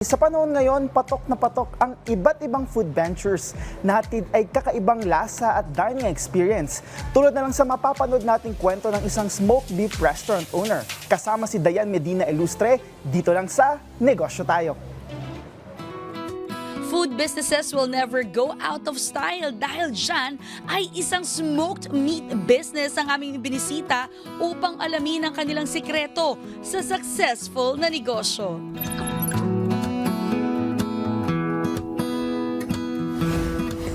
Sa panahon ngayon, patok na patok ang iba't ibang food ventures na hatid ay kakaibang lasa at dining experience. Tulad na lang sa mapapanood nating kwento ng isang smoked beef restaurant owner. Kasama si Dayan Medina Ilustre, dito lang sa Negosyo Tayo. Food businesses will never go out of style dahil dyan ay isang smoked meat business ang aming binisita upang alamin ang kanilang sikreto sa successful na negosyo.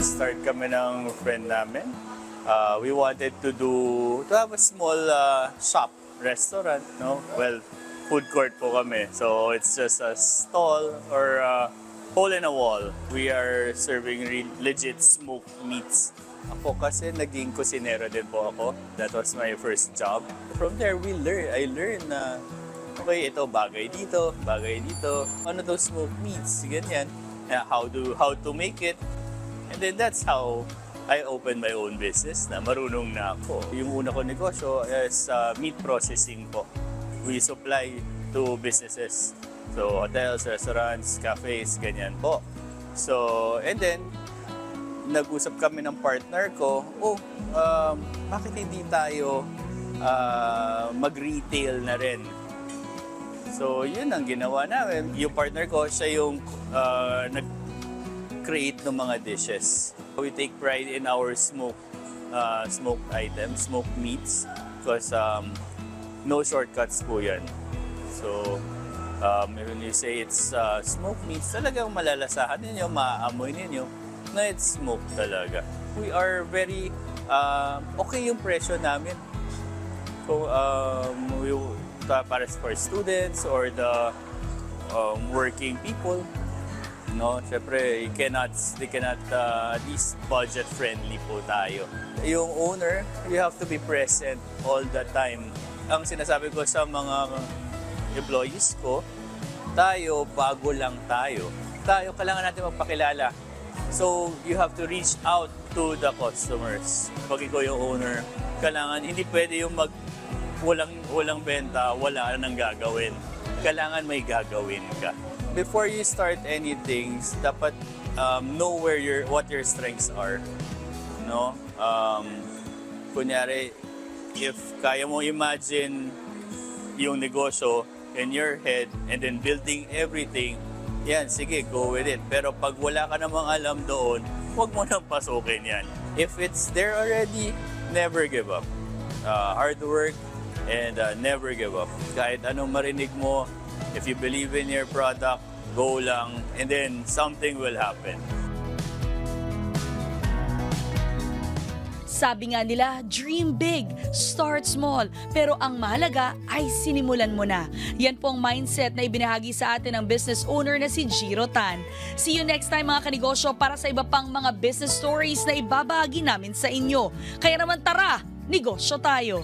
Start kami ng friend namin. We wanted to have a small shop, restaurant, no? Well, food court po kami. So it's just a stall or a hole in a wall. We are serving legit smoked meats. Ako kasi naging kusinero din po ako. That was my first job. From there, I learned na okay, ito bagay dito. Ano to smoked meats? Ganyan. How to make it. And then that's how I opened my own business na marunong na ako. Yung una ko negosyo is meat processing po. We supply to businesses. So hotels, restaurants, cafes, ganyan po. So, and then, nag-usap kami ng partner ko, bakit hindi tayo mag-retail na rin? So, yun ang ginawa namin. Yung partner ko, siya yung create ng mga dishes. We take pride in our smoked items, smoked meats, because no shortcuts po yan. So, when you say it's smoked meats, talagang malalasahan ninyo, maaamoy ninyo na it's smoked talaga. We are very, okay yung presyo namin. So, para for students or the working people, no, syempre, they cannot at least budget friendly po tayo. Yung owner, you have to be present all the time. Ang sinasabi ko sa mga employees ko, bago lang tayo. Kailangan natin magpakilala. So, you have to reach out to the customers. Pag ikaw yung owner, kailangan, hindi pwede yung walang benta, wala nang gagawin. Kailangan may gagawin ka. Before you start anything, dapat know what your strengths are. No? Kunyari, if kaya mo imagine yung negosyo in your head and then building everything, yan, sige, go with it. Pero pag wala ka namang alam doon, huwag mo nang pasukin yan. If it's there already, never give up. Hard work and never give up. Kahit anong marinig mo, if you believe in your product, go lang, and then something will happen. Sabi nga nila, dream big, start small, pero ang mahalaga ay sinimulan mo na. Yan po ang mindset na ibinahagi sa atin ng business owner na si Jiro Tan. See you next time mga kanegosyo para sa iba pang mga business stories na ibabahagi namin sa inyo. Kaya naman tara, negosyo tayo!